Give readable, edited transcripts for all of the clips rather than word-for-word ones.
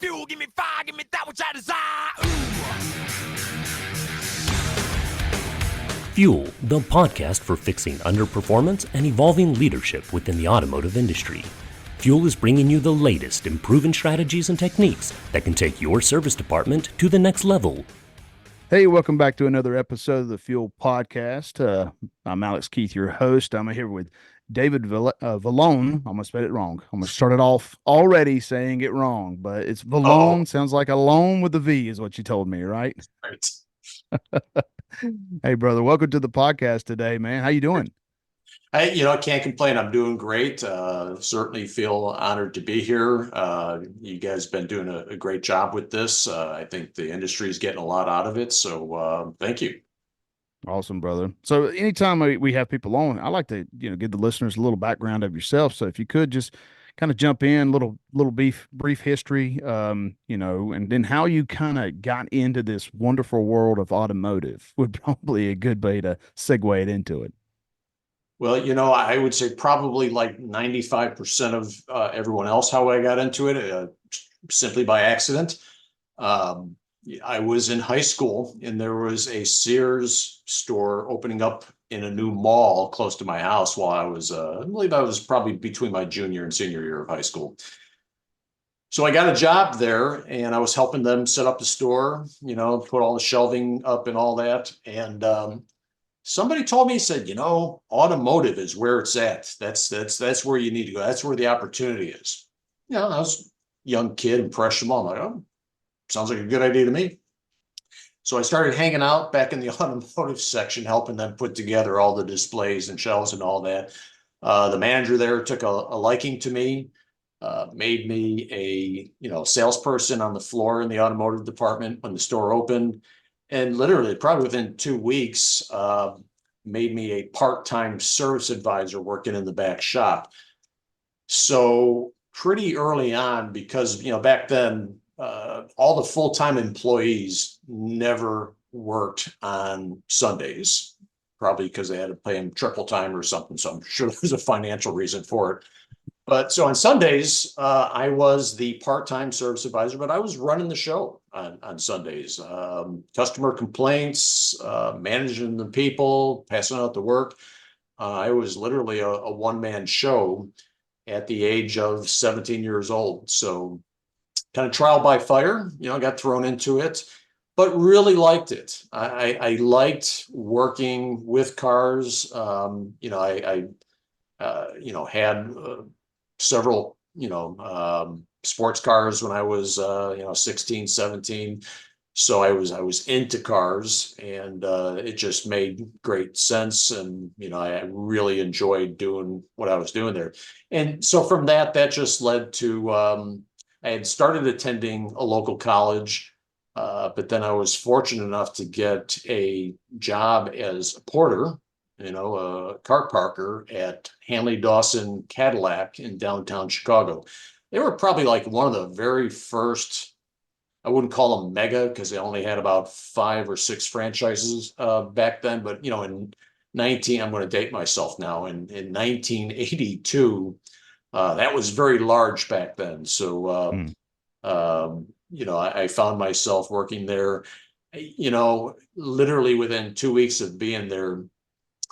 fuel, give me fire, give me that which I desire. Fuel, the podcast for fixing underperformance and evolving leadership within the automotive industry. Fuel is bringing you the latest in proven strategies and techniques that can take your service department to the next level. Hey, welcome back to another episode of the Fuel Podcast. I'm Alex Keith, your host. I'm here with David Vallone. I'm going to spell it wrong. I'm going to start it off already saying it wrong, but it's Vallone. Sounds like a loan with a V is what you told me, right? Right. Hey, brother, welcome to the podcast today, man. How you doing? I can't complain. I'm doing great. Certainly feel honored to be here. You guys have been doing a great job with this. I think the industry is getting a lot out of it. So thank you. Awesome, brother. So anytime we have people on, I like to, give the listeners a little background of yourself. So if you could just kind of jump in, little brief history, and then how you kind of got into this wonderful world of automotive would probably a good way to segue it into it. Well, I would say probably like 95% of everyone else, how I got into it, simply by accident. I was in high school and there was a Sears store opening up in a new mall close to my house while I believe I was probably between my junior and senior year of high school. So I got a job there and I was helping them set up the store, put all the shelving up and all that. And somebody told me, he said, automotive is where it's at. That's where you need to go. That's where the opportunity is. I was a young kid, impressionable. I'm like, oh, sounds like a good idea to me. So I started hanging out back in the automotive section, helping them put together all the displays and shelves and all that. The manager there took a liking to me, made me a salesperson on the floor in the automotive department when the store opened. And literally, probably within 2 weeks, made me a part-time service advisor working in the back shop. So pretty early on, because back then, all the full-time employees never worked on Sundays, probably because they had to pay them triple time or something. So I'm sure there's a financial reason for it. But so on Sundays, I was the part-time service advisor, but I was running the show on Sundays. Customer complaints, managing the people, passing out the work. I was literally a one-man show at the age of 17 years old. So kind of trial by fire, got thrown into it, but really liked it. I liked working with cars. I had several, sports cars when I was, 16, 17. So I was into cars and it just made great sense. And, I really enjoyed doing what I was doing there. And so from that just led to, I had started attending a local college, but then I was fortunate enough to get a job as a porter, a car parker at Hanley Dawson Cadillac in downtown Chicago. They were probably like one of the very first, I wouldn't call them mega because they only had about 5 or 6 franchises back then. But, I'm going to date myself now. In 1982, that was very large back then. So, I found myself working there, literally within 2 weeks of being there.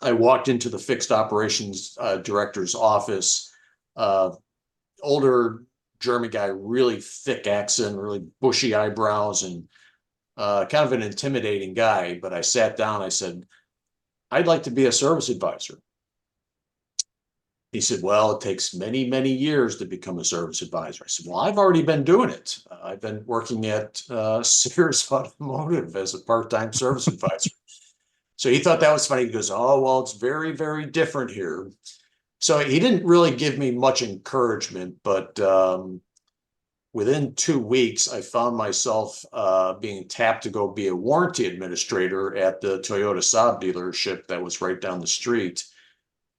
I walked into the fixed operations director's office, older German guy, really thick accent, really bushy eyebrows, and kind of an intimidating guy. But I sat down, I said, I'd like to be a service advisor. He said, well, it takes many, many years to become a service advisor. I said, well, I've already been doing it. I've been working at Sears Automotive as a part-time service advisor. So he thought that was funny. He goes, oh, well, it's very, very different here. So he didn't really give me much encouragement, but within 2 weeks, I found myself being tapped to go be a warranty administrator at the Toyota Saab dealership that was right down the street.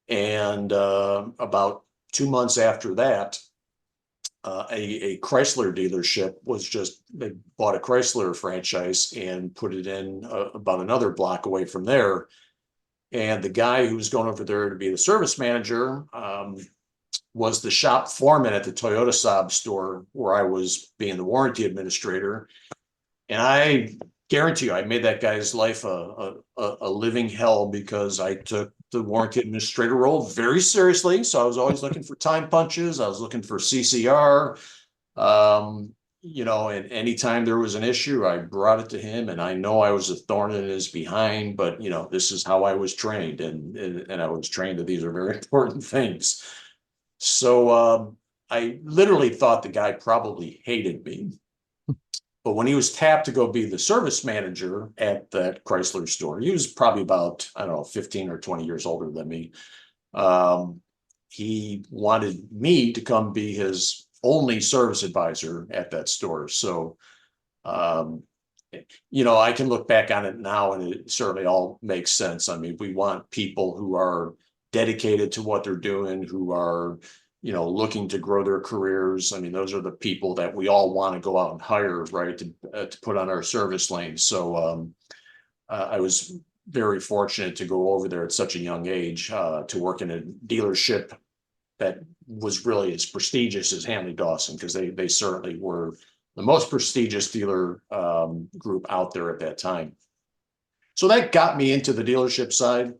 And about 2 months after that, a Chrysler dealership they bought a Chrysler franchise and put it in about another block away from there. And the guy who was going over there to be the service manager was the shop foreman at the Toyota Saab store where I was being the warranty administrator. And I guarantee you, I made that guy's life a living hell because I took the warranty administrator role very seriously. So I was always looking for time punches. I was looking for CCR. And anytime there was an issue, I brought it to him, and I know I was a thorn in his behind, but this is how I was trained, and I was trained that these are very important things. So I literally thought the guy probably hated me. But when he was tapped to go be the service manager at that Chrysler store, he was probably about, I don't know, 15 or 20 years older than me. He wanted me to come be his only service advisor at that store. So, I can look back on it now and it certainly all makes sense. I mean, we want people who are dedicated to what they're doing, who are, looking to grow their careers. I mean, those are the people that we all want to go out and hire, right, to put on our service lane. So I was very fortunate to go over there at such a young age to work in a dealership that was really as prestigious as Hanley Dawson, because they certainly were the most prestigious dealer group out there at that time. So that got me into the dealership side.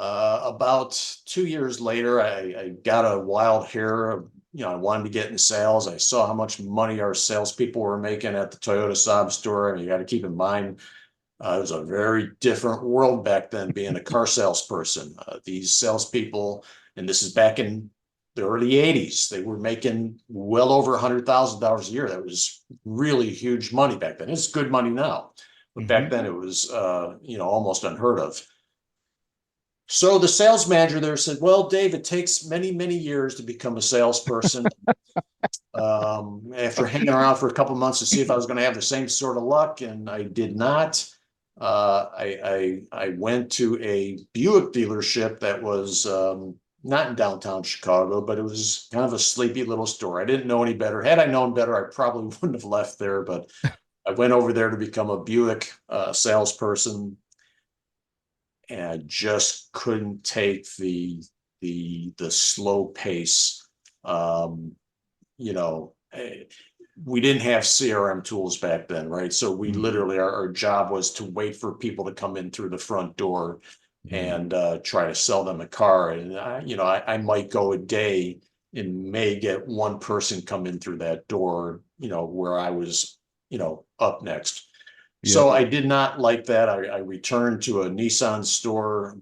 About 2 years later, I got a wild hair. I wanted to get in sales. I saw how much money our salespeople were making at the Toyota Saab store. I mean, you got to keep in mind, it was a very different world back then being a car salesperson. These salespeople, and this is back in the early 80s, they were making well over $100,000 a year. That was really huge money back then. It's good money now, but back then it was, almost unheard of. So the sales manager there said, well, Dave, it takes many, many years to become a salesperson. After hanging around for a couple of months to see if I was going to have the same sort of luck, and I did not. I went to a Buick dealership that was not in downtown Chicago, but it was kind of a sleepy little store. I didn't know any better. Had I known better, I probably wouldn't have left there, but I went over there to become a Buick salesperson. And I just couldn't take the slow pace. We didn't have CRM tools back then, right? So we literally, our job was to wait for people to come in through the front door and try to sell them a car. And I might go a day and may get one person come in through that door, where I was, up next. So I did not like that. I returned to a Nissan store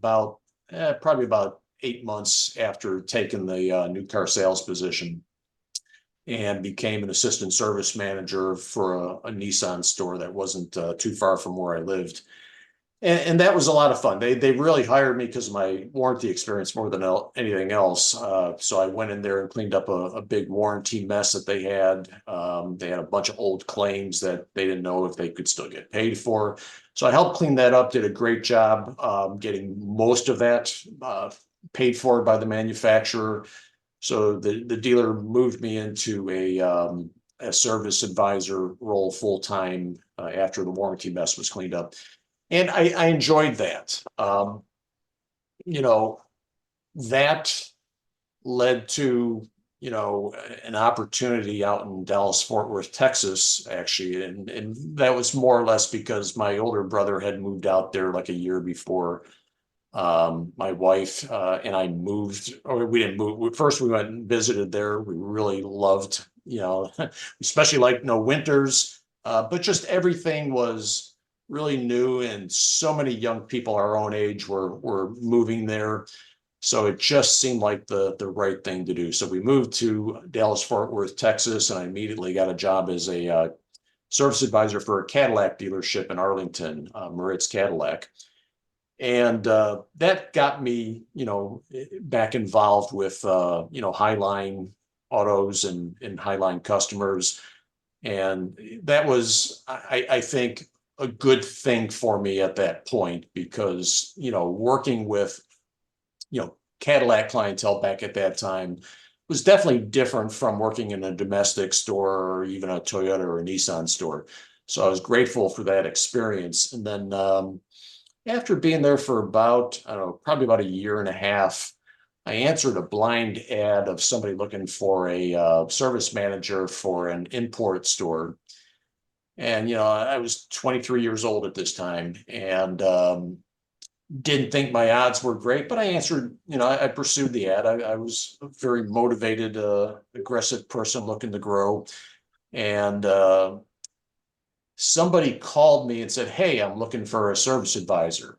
probably about 8 months after taking the new car sales position, and became an assistant service manager for a Nissan store that wasn't too far from where I lived. And that was a lot of fun. They really hired me because of my warranty experience more than anything else. So I went in there and cleaned up a big warranty mess that they had. They had a bunch of old claims that they didn't know if they could still get paid for. So I helped clean that up, did a great job getting most of that paid for by the manufacturer. So the dealer moved me into a service advisor role full-time after the warranty mess was cleaned up. And I enjoyed that. That led to, an opportunity out in Dallas, Fort Worth, Texas, actually. And that was more or less because my older brother had moved out there like a year before my wife and I moved, or we didn't move. First, we went and visited there. We really loved, especially like no winters, but just everything was really new, and so many young people our own age were moving there. So it just seemed like the right thing to do. So we moved to Dallas, Fort Worth, Texas, and I immediately got a job as a service advisor for a Cadillac dealership in Arlington, Moritz Cadillac. And that got me, back involved with, Highline autos and Highline customers. And that was, I think, a good thing for me at that point, because, working with, Cadillac clientele back at that time was definitely different from working in a domestic store or even a Toyota or a Nissan store. So I was grateful for that experience. And then after being there for about, I don't know, probably about a year and a half, I answered a blind ad of somebody looking for a service manager for an import store. And, I was 23 years old at this time, and didn't think my odds were great, but I answered, I pursued the ad. I was a very motivated, aggressive person looking to grow. And somebody called me and said, "Hey, I'm looking for a service advisor."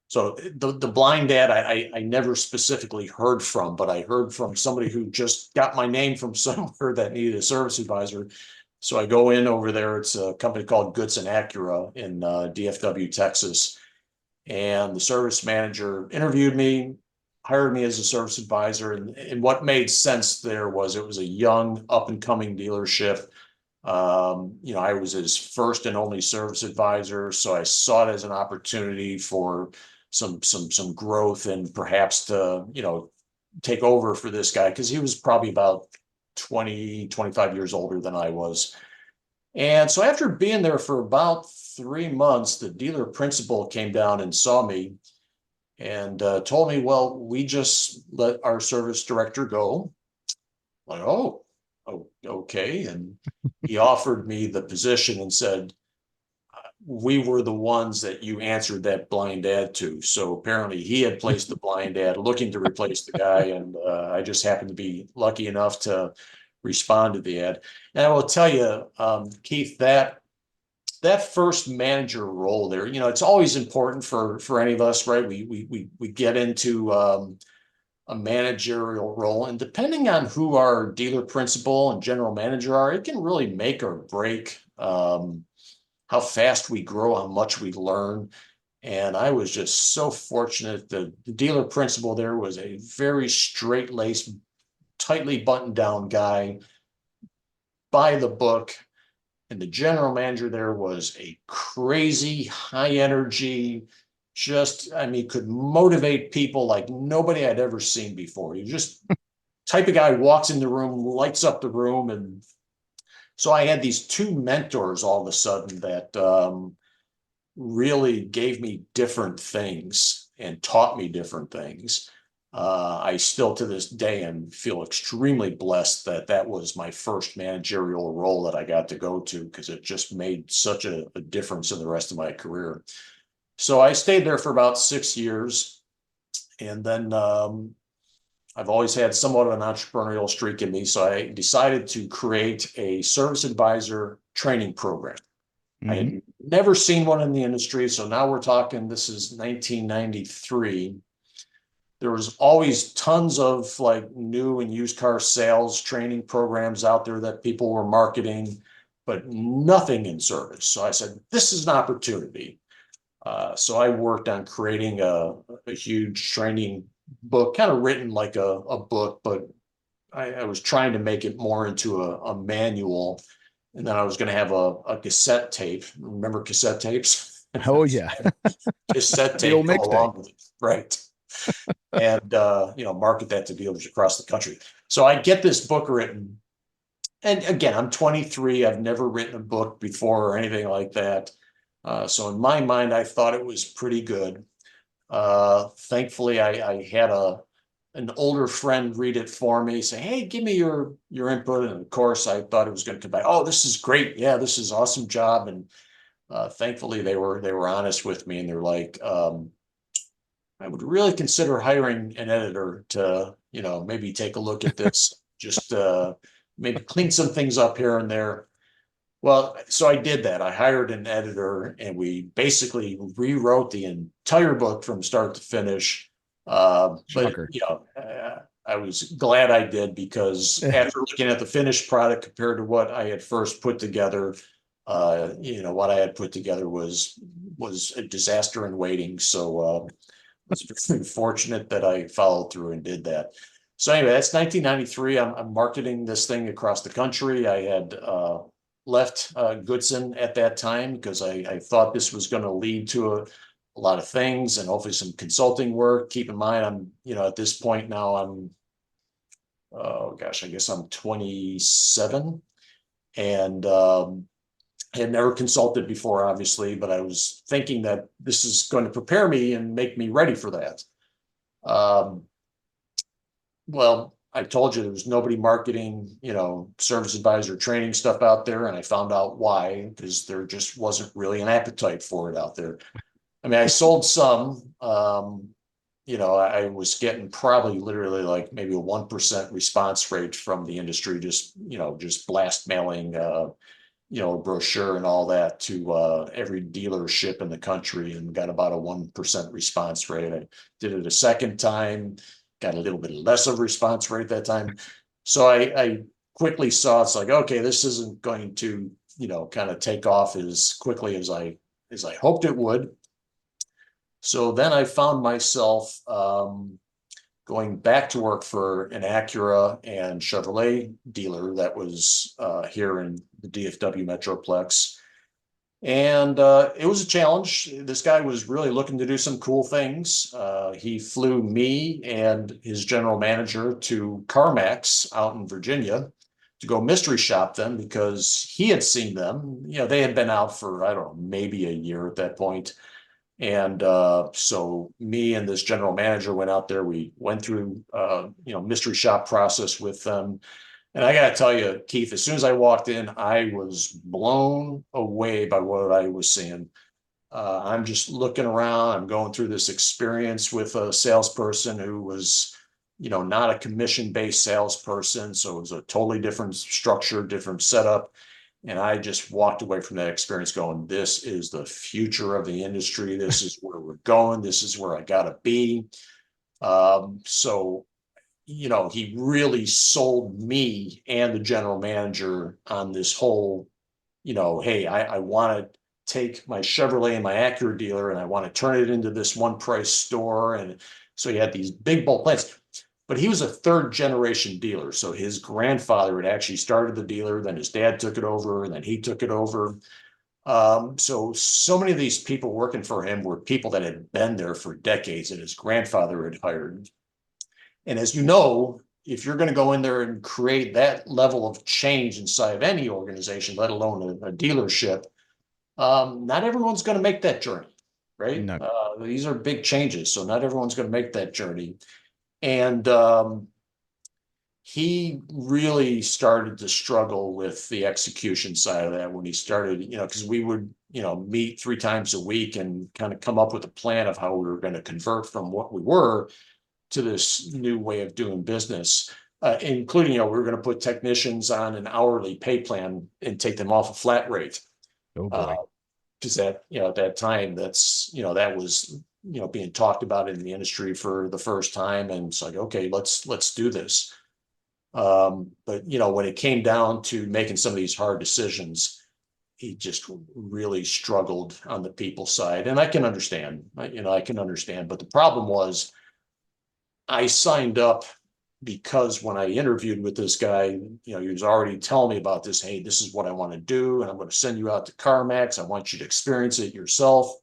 So the blind ad, I never specifically heard from, but I heard from somebody who just got my name from somewhere that needed a service advisor. So I go in over there. It's a company called Goodson Acura in DFW, Texas. And the service manager interviewed me, hired me as a service advisor. And what made sense there was it was a young, up and coming dealership. I was his first and only service advisor. So I saw it as an opportunity for some growth and perhaps to, take over for this guy, because he was probably about 25 years older than I was. And so after being there for about 3 months, the dealer principal came down and saw me and told me, "Well, we just let our service director go." Like, oh, okay. And he offered me the position and said, "We were the ones that you answered that blind ad to." So apparently he had placed the blind ad looking to replace the guy. And I just happened to be lucky enough to respond to the ad. And I will tell you, Keith, that first manager role there, it's always important for any of us, right? We get into a managerial role, and depending on who our dealer principal and general manager are, it can really make or break how fast we grow, how much we learn. And I was just so fortunate. The dealer principal there was a very straight-laced, tightly buttoned down guy, by the book. And the general manager there was a crazy, high energy, could motivate people like nobody I'd ever seen before. He just type of guy walks in the room, lights up the room. And so I had these two mentors all of a sudden that really gave me different things and taught me different things. I still to this day and feel extremely blessed that was my first managerial role that I got to go to, because it just made such a difference in the rest of my career. So I stayed there for about 6 years. And then I've always had somewhat of an entrepreneurial streak in me. So I decided to create a service advisor training program. I had never seen one in the industry. So now we're talking, this is 1993. There was always tons of like new and used car sales training programs out there that people were marketing, but nothing in service. So I said, this is an opportunity. So I worked on creating a huge training book, kind of written like a book, but I was trying to make it more into a manual. And then I was going to have a cassette tape. Remember cassette tapes? Oh yeah. Cassette tape old go mixtape. along with it. Right. And market that to dealers across the country. So I get this book written. And again, I'm 23. I've never written a book before or anything like that. So in my mind, I thought it was pretty good. Thankfully, I had an older friend read it for me, say, "Hey, give me your input." And of course, I thought it was going to come back, "Oh, this is great. Yeah, this is awesome job." And thankfully, they were honest with me, and they're like, "I would really consider hiring an editor to, maybe take a look at this, just maybe clean some things up here and there." Well, so I did that. I hired an editor, and we basically rewrote the entire book from start to finish. But I was glad I did, because after looking at the finished product compared to what I had first put together, what I had put together was a disaster in waiting. So I was very fortunate that I followed through and did that. So anyway, that's 1993. I'm marketing this thing across the country. I had left Goodson at that time because I thought this was going to lead to a lot of things and hopefully some consulting work. Keep in mind, I'm, at this point now, I guess I'm 27, and I had never consulted before, obviously, but I was thinking that this is going to prepare me and make me ready for that. well, I told you there was nobody marketing, service advisor training stuff out there. And I found out why, because there just wasn't really an appetite for it out there. I mean, I sold some, I was getting probably literally like maybe a 1% response rate from the industry, just blast mailing, a brochure and all that to every dealership in the country, and got about a 1% response rate. I did it a second time, got a little bit less of a response rate that time. So I quickly saw it's like, okay, this isn't going to, kind of take off as quickly as I hoped it would. So then I found myself going back to work for an Acura and Chevrolet dealer that was here in the DFW Metroplex. And it was a challenge. This guy was really looking to do some cool things. He flew me and his general manager to CarMax out in Virginia to go mystery shop them, because he had seen them. They had been out for, I don't know, maybe a year at that point. And so me and this general manager went out there. We went through, mystery shop process with them. And I got to tell you, Keith, as soon as I walked in, I was blown away by what I was seeing. I'm just looking around. I'm going through this experience with a salesperson who was, not a commission-based salesperson. So it was a totally different structure, different setup. And I just walked away from that experience going, this is the future of the industry. This is where we're going. This is where I got to be. So he really sold me and the general manager on this whole, hey, I want to take my Chevrolet and my Acura dealer and I want to turn it into this one price store. And so he had these big bold plans. But he was a third generation dealer. So his grandfather had actually started the dealer, then his dad took it over, and then he took it over. So many of these people working for him were people that had been there for decades and his grandfather had hired. And as you know, if you're going to go in there and create that level of change inside of any organization, let alone a dealership, not everyone's going to make that journey, right? No. These are big changes. So not everyone's going to make that journey. And he really started to struggle with the execution side of that when he started, because we would, meet 3 times a week and kind of come up with a plan of how we were going to convert from what we were to this new way of doing business, including, we were going to put technicians on an hourly pay plan and take them off a flat rate. Oh boy. Because at that time, that's, that was, being talked about in the industry for the first time. And it's like, okay, let's do this. But when it came down to making some of these hard decisions, he just really struggled on the people side. And I can understand, but the problem was I signed up because when I interviewed with this guy, he was already telling me about this. Hey, this is what I want to do. And I'm going to send you out to CarMax. I want you to experience it yourself.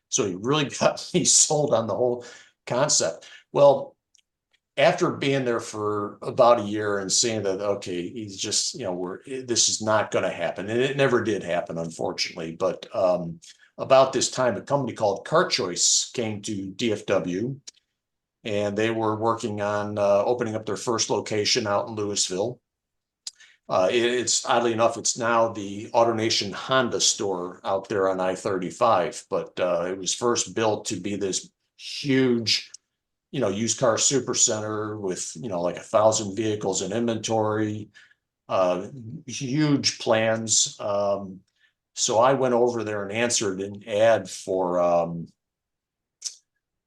So he really got me sold on the whole concept. Well, after being there for about a year and seeing that, okay, he's just, this is not going to happen. And it never did happen, unfortunately. But about this time, a company called Car Choice came to DFW, and they were working on opening up their first location out in Louisville. It's oddly enough, it's now the AutoNation Honda store out there on I-35, but it was first built to be this huge, used car super center with, like 1,000 vehicles in inventory, huge plans. So I went over there and answered an ad for,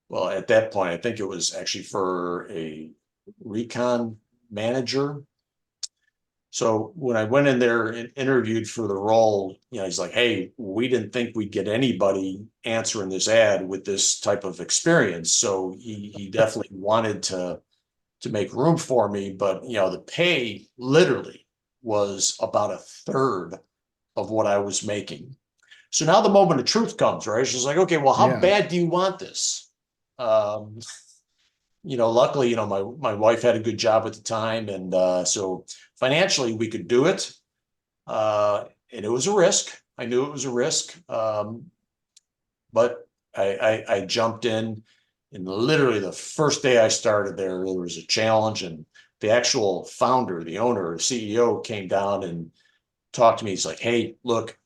well, at that point, I think it was actually for a recon manager. So when I went in there and interviewed for the role, he's like, hey, we didn't think we'd get anybody answering this ad with this type of experience. So he definitely wanted to make room for me. But, the pay literally was about a third of what I was making. So now the moment of truth comes, right? She's like, okay, well, how bad do you want this? Luckily, my wife had a good job at the time. And so financially we could do it. And it was a risk. I knew it was a risk. But I jumped in And literally the first day I started there was a challenge, and the actual founder, the owner, the CEO came down and talked to me. He's like, "Hey, look,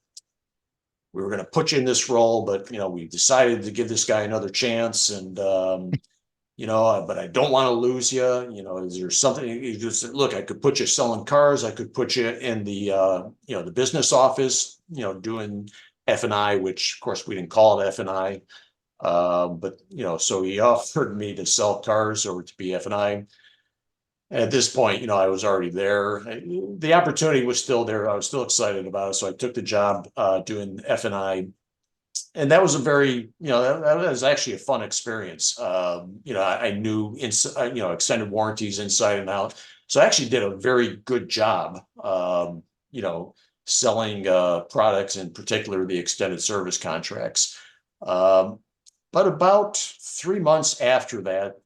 we were going to put you in this role, but we decided to give this guy another chance, and but I don't want to lose you. Is there something?" You just said, "Look, I could put you selling cars. I could put you in the business office, doing F&I, which of course we didn't call it F&I." But so he offered me to sell cars or to be F&I. At this point, I was already there. The opportunity was still there. I was still excited about it. So I took the job doing F&I. And that was a very, that was actually a fun experience. I knew, extended warranties inside and out. So I actually did a very good job, selling products, in particular the extended service contracts. But about 3 months after that,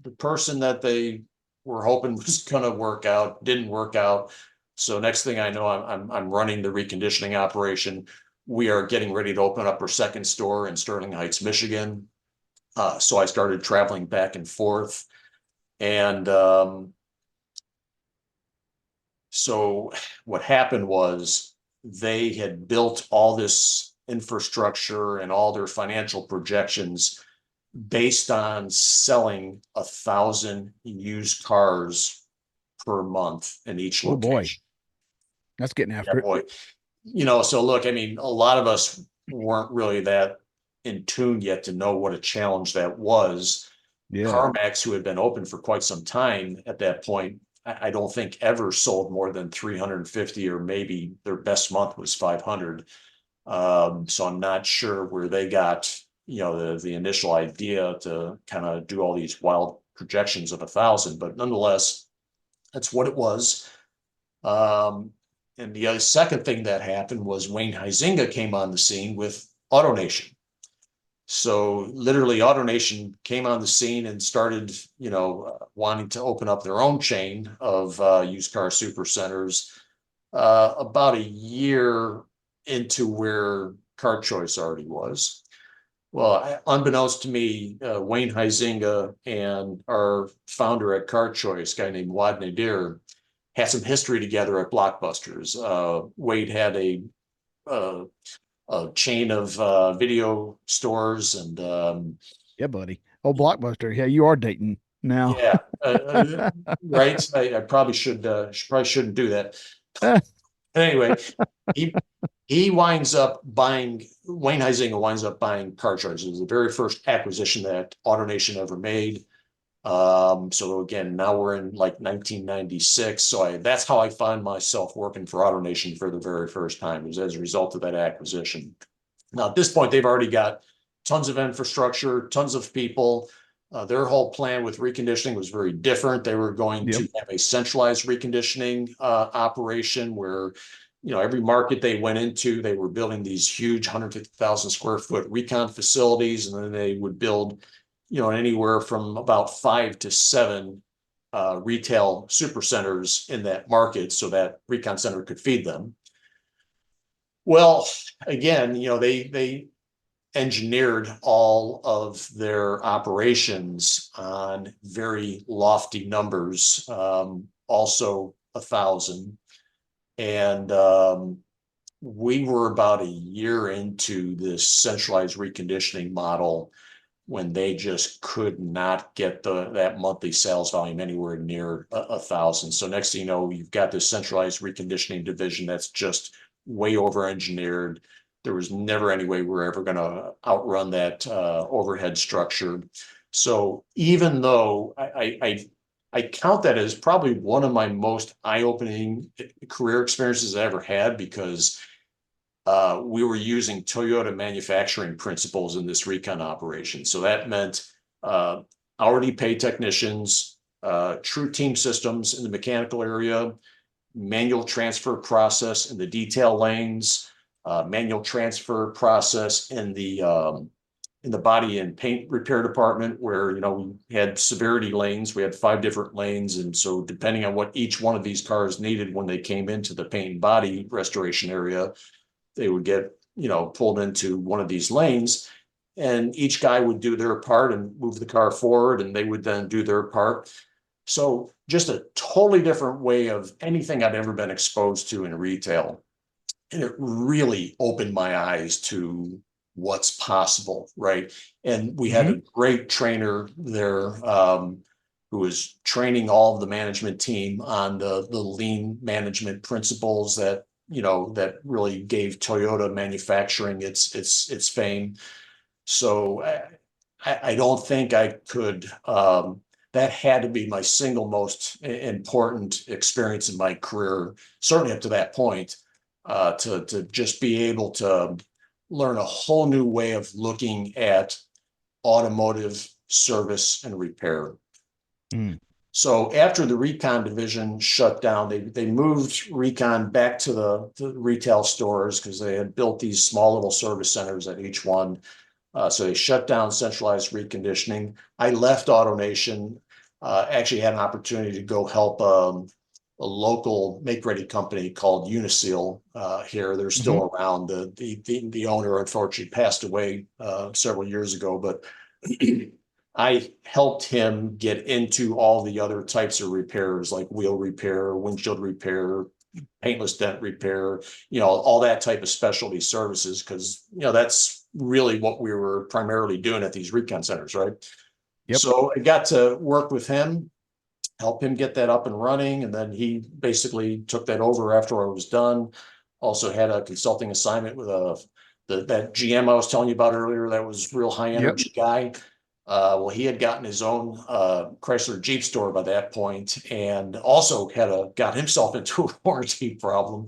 the person that they were hoping was going to work out didn't work out. So next thing I know, I'm running the reconditioning operation. We are getting ready to open up our second store in Sterling Heights, Michigan. So I started traveling back and forth. And so what happened was they had built all this infrastructure and all their financial projections based on selling 1,000 used cars per month in each location. Oh boy, that's getting after it. Boy. So look, I mean, a lot of us weren't really that in tune yet to know what a challenge that was. Yeah. CarMax, who had been open for quite some time at that point, I don't think ever sold more than 350, or maybe their best month was 500. So I'm not sure where they got, the initial idea to kind of do all these wild projections of 1,000, but nonetheless, that's what it was. And the second thing that happened was Wayne Huizinga came on the scene with AutoNation. So literally AutoNation came on the scene and started, wanting to open up their own chain of used car supercenters about a year into where Car Choice already was. Well, unbeknownst to me, Wayne Huizinga and our founder at Car Choice, a guy named Wad Nadir, had some history together at Blockbusters. Wade had a chain of video stores, and yeah, buddy. Oh, Blockbuster. Yeah, you are dating now. Yeah, right. I probably shouldn't do that. Anyway, he winds up buying, Wayne Huizinga winds up buying Car Choice. It was the very first acquisition that AutoNation ever made. So again, now we're in like 1996. So that's how I find myself working for AutoNation for the very first time, was as a result of that acquisition. Now at this point, they've already got tons of infrastructure, tons of people. Their whole plan with reconditioning was very different. They were going to have a centralized reconditioning operation where, every market they went into, they were building these huge 150,000 square foot recon facilities, and then they would build, anywhere from about 5 to 7 retail supercenters in that market so that recon center could feed them. Well, again, they engineered all of their operations on very lofty numbers, also 1,000. And we were about a year into this centralized reconditioning model when they just could not get that monthly sales volume anywhere near 1,000. So next thing you know, you've got this centralized reconditioning division that's just way over engineered. There was never any way we were ever going to outrun that overhead structure. So even though I count that as probably one of my most eye-opening career experiences I ever had, because we were using Toyota manufacturing principles in this recon operation. So that meant hourly paid technicians, true team systems in the mechanical area, manual transfer process in the detail lanes, manual transfer process in the body and paint repair department, where we had severity lanes. We had 5 different lanes, and so depending on what each one of these cars needed when they came into the paint and body restoration area, they would get pulled into one of these lanes. and each guy would do their part and move the car forward, and they would then do their part. So just a totally different way of anything I'd ever been exposed to in retail. And it really opened my eyes to what's possible, right? And we had a great trainer there who was training all of the management team on the lean management principles that, you know, that really gave Toyota manufacturing its fame. So I don't think I could, that had to be my single most important experience in my career, certainly up to that point, to just be able to learn a whole new way of looking at automotive service and repair. So after the Recon division shut down, they moved Recon back to the retail stores because they had built these small little service centers at each one. So they shut down centralized reconditioning. I left AutoNation, actually had an opportunity to go help a local make-ready company called Uniseal here. They're still around. The owner unfortunately passed away several years ago, but I helped him get into all the other types of repairs like wheel repair, windshield repair, paintless dent repair, you know, all that type of specialty services, because, you know, that's really what we were primarily doing at these recon centers, right? So I got to work with him, help him get that up and running, and then he basically took that over after I was done. Also had a consulting assignment with that GM I was telling you about earlier, that was real high energy guy. Well, he had gotten his own Chrysler Jeep store by that point, and also got himself into a warranty problem.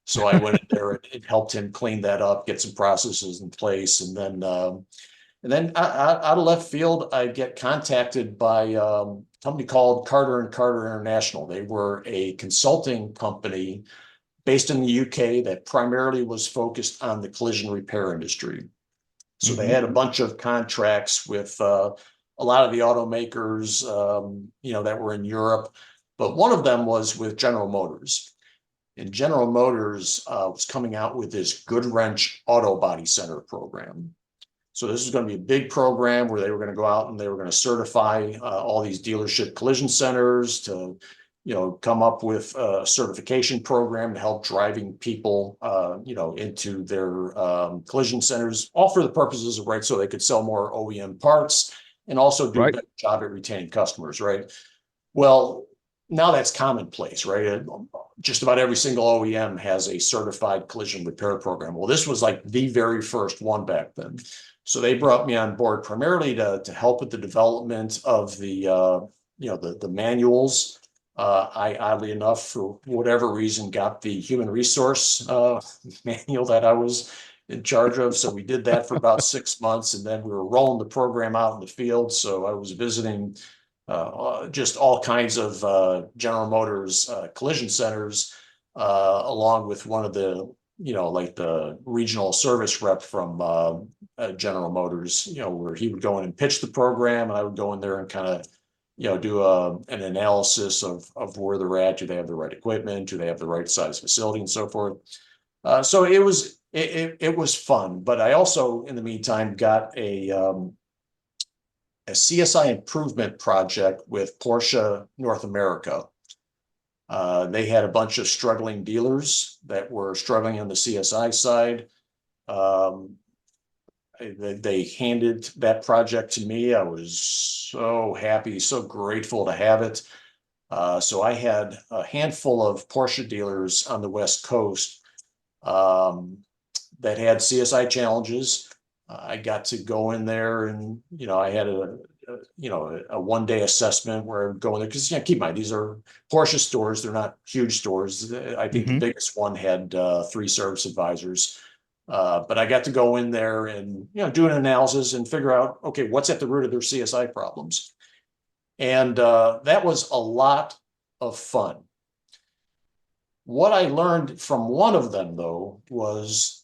So I went in there and helped him clean that up, get some processes in place, and then out of left field, I get contacted by a company called Carter and Carter International. They were a consulting company based in the UK that primarily was focused on the collision repair industry. So they had a bunch of contracts with a lot of the automakers, you know, that were in Europe, but one of them was with General Motors. And General Motors was coming out with this Good Wrench Auto Body Center program. So this is going to be a big program where they were going to go out and they were going to certify all these dealership collision centers to, you know, come up with a certification program to help driving people, you know, into their collision centers, all for the purposes of, right, so they could sell more OEM parts and also do a better job at retaining customers, right? Well, now that's commonplace, right? Just about every single OEM has a certified collision repair program. Well, this was like the very first one back then. So they brought me on board primarily to help with the development of the, you know, the manuals. I, oddly enough, for whatever reason, got the human resource manual that I was in charge of. So we did that for about 6 months, and then we were rolling the program out in the field. So I was visiting just all kinds of General Motors collision centers, along with one of the, you know, like the regional service rep from General Motors, you know, where he would go in and pitch the program, and I would go in there and kind of, you know, do an analysis of where they're at. Do they have the right equipment? Do they have the right size facility and so forth? So it was fun, but I also, in the meantime, got a CSI improvement project with Porsche North America. They had a bunch of struggling dealers that were struggling on the CSI side. They handed that project to me. I was so happy, so grateful to have it. So I had a handful of Porsche dealers on the West Coast that had CSI challenges. I got to go in there and, you know, I had a one-day assessment where I would go in there because, you know, keep in mind, these are Porsche stores. They're not huge stores. I think the biggest one had 3 service advisors. But I got to go in there and, you know, do an analysis and figure out, okay, what's at the root of their CSI problems. And that was a lot of fun. What I learned from one of them, though, was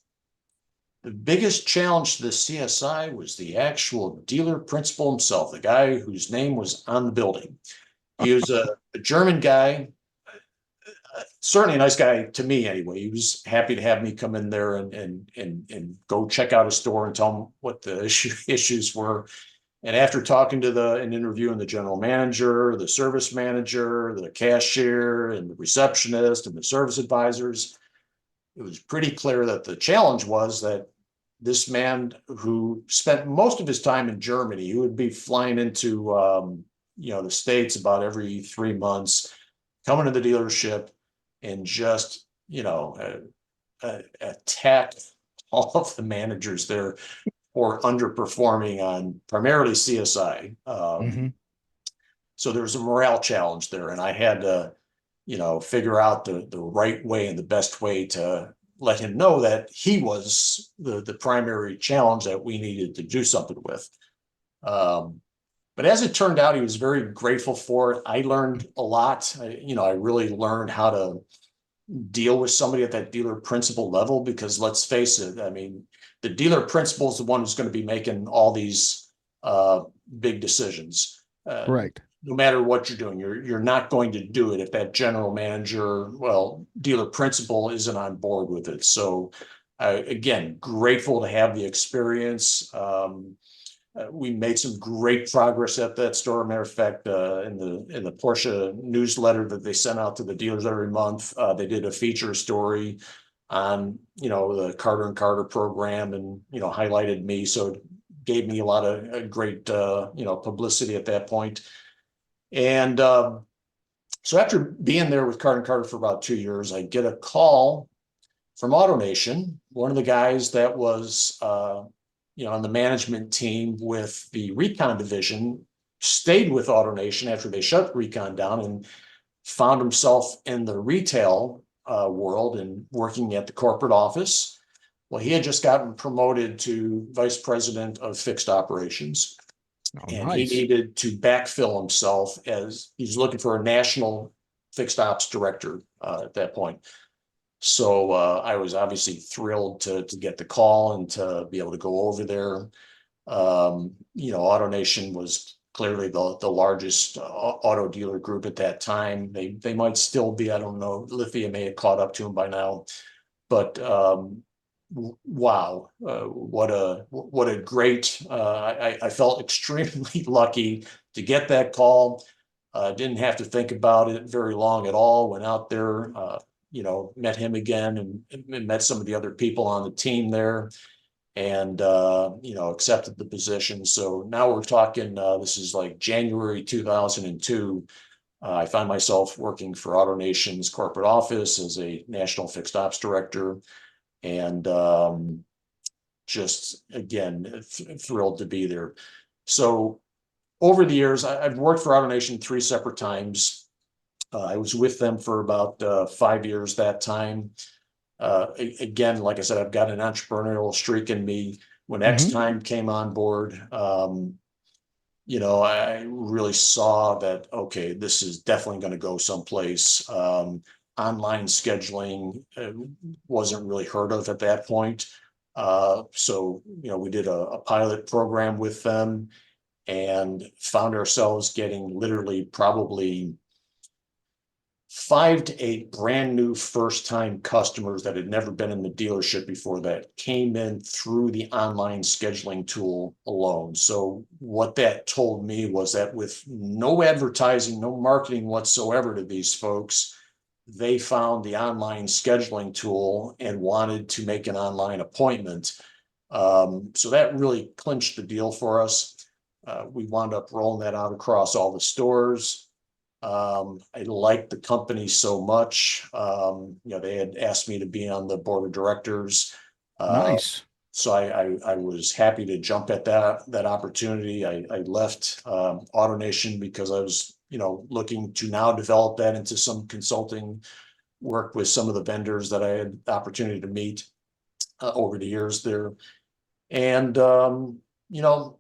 the biggest challenge to the CSI was the actual dealer principal himself, the guy whose name was on the building. He was a German guy. certainly a nice guy to me anyway. He was happy to have me come in there and go check out his store and tell him what the issues were. And after talking to and interviewing the general manager, the service manager, the cashier, and the receptionist and the service advisors, it was pretty clear that the challenge was that this man who spent most of his time in Germany, he would be flying into the States about every 3 months, coming to the dealership and just attack all of the managers there for underperforming on primarily CSI. So there was a morale challenge there, and I had to figure out the right way and the best way to let him know that he was the primary challenge that we needed to do something with. But as it turned out, he was very grateful for it. I learned a lot. I really learned how to deal with somebody at that dealer principal level, because let's face it, I mean, the dealer principal is the one who's going to be making all these big decisions. Right. No matter what you're doing, you're not going to do it if that general manager, dealer principal isn't on board with it. So again, grateful to have the experience. We made some great progress at that store. Matter of fact, in the Porsche newsletter that they sent out to the dealers every month, they did a feature story on the Carter and Carter program, and highlighted me. So it gave me a lot of great publicity at that point. And so after being there with Carter and Carter for about 2 years, I get a call from AutoNation. One of the guys that was on the management team with the Recon division stayed with AutoNation after they shut Recon down, and found himself in the retail world and working at the corporate office. Well, he had just gotten promoted to vice president of fixed operations. And nice. He needed to backfill himself, as he's looking for a national fixed ops director at that point. So I was obviously thrilled to get the call and to be able to go over there. AutoNation was clearly the largest auto dealer group at that time. They might still be, I don't know, Lithia may have caught up to them by now, but wow, what a great, I felt extremely lucky to get that call. Didn't have to think about it very long at all. Went out there, met him again and met some of the other people on the team there, and accepted the position. So now we're talking, this is like January 2002. I found myself working for AutoNation's corporate office as a national fixed ops director. And just again, thrilled to be there. So over the years, I've worked for AutoNation 3 separate times. I was with them for about 5 years that time. Again, like I said, I've got an entrepreneurial streak in me. When X-Time came on board, I really saw that, okay, this is definitely going to go someplace. Online scheduling wasn't really heard of at that point. So we did a pilot program with them and found ourselves getting literally probably 5 to 8 brand new first-time customers that had never been in the dealership before that came in through the online scheduling tool alone. So what that told me was that with no advertising, no marketing whatsoever to these folks, they found the online scheduling tool and wanted to make an online appointment. So that really clinched the deal for us. We wound up rolling that out across all the stores. I liked the company so much. They had asked me to be on the board of directors. Nice. So I was happy to jump at that opportunity. I left AutoNation because I was looking to now develop that into some consulting work with some of the vendors that I had the opportunity to meet over the years there. And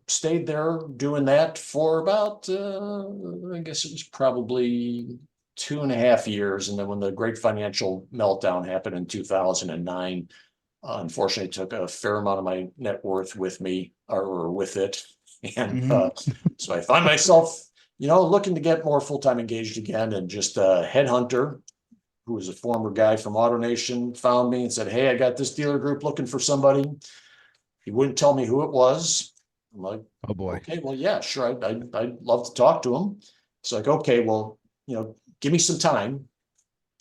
stayed there doing that for about, I guess it was probably 2.5 years. And then when the great financial meltdown happened in 2009, unfortunately took a fair amount of my net worth with me or with it. And so I find myself, looking to get more full-time engaged again, and just a headhunter who was a former guy from AutoNation, found me and said, "Hey, I got this dealer group looking for somebody." He wouldn't tell me who it was. I'm like, Oh boy. "Okay, well, yeah, sure. I'd love to talk to him." It's like, "Okay, well, give me some time."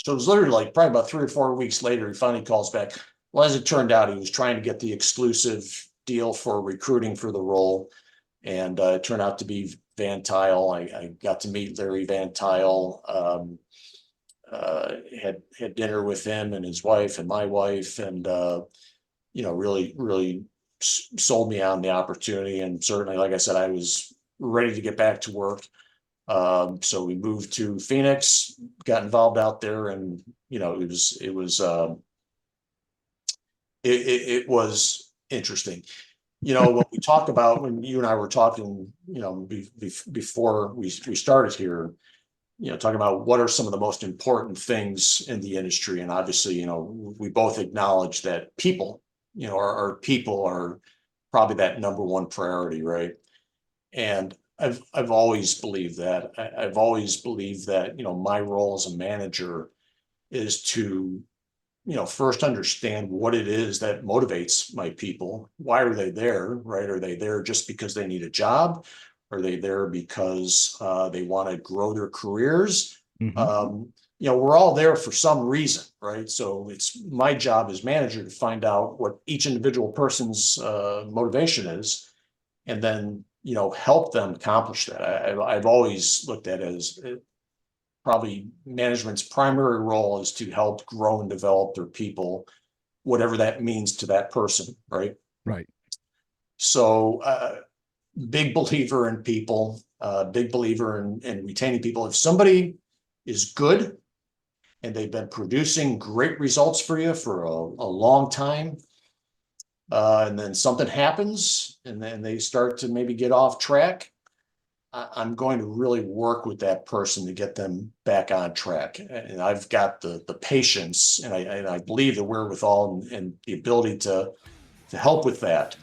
So it was literally like probably about 3 or 4 weeks later, he finally calls back. Well, as it turned out, he was trying to get the exclusive deal for recruiting for the role. And it turned out to be Van Tile. I got to meet Larry Van Tile, had dinner with him and his wife and my wife, and really sold me on the opportunity. And certainly, like I said, I was ready to get back to work. So we moved to Phoenix, got involved out there, and it was interesting. What we talk about when you and I were talking, before we started here, talking about what are some of the most important things in the industry. And obviously, we both acknowledge that people, our people are probably that number one priority, right? And I've always believed that. I've always believed that, my role as a manager is to first understand what it is that motivates my people. Why are they there, right? Are they there just because they need a job? Are they there because they want to grow their careers? Mm-hmm. We're all there for some reason, right? So it's my job as manager to find out what each individual person's motivation is, and then help them accomplish that. I've always looked at it as probably management's primary role is to help grow and develop their people, whatever that means to that person, right? Right. So big believer in people, big believer in retaining people. If somebody is good and they've been producing great results for you for a long time, and then something happens and then they start to maybe get off track, I'm going to really work with that person to get them back on track. And I've got the patience, and I believe the wherewithal and the ability to help with that.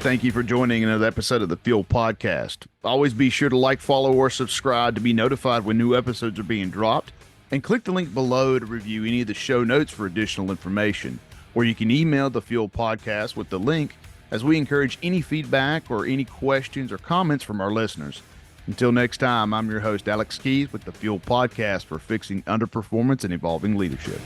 Thank you for joining another episode of the Fuel Podcast. Always be sure to like, follow, or subscribe to be notified when new episodes are being dropped. And click the link below to review any of the show notes for additional information. Or you can email the Fuel Podcast with the link, as we encourage any feedback or any questions or comments from our listeners. Until next time, I'm your host, Alex Keys, with the Fuel Podcast for fixing underperformance and evolving leadership.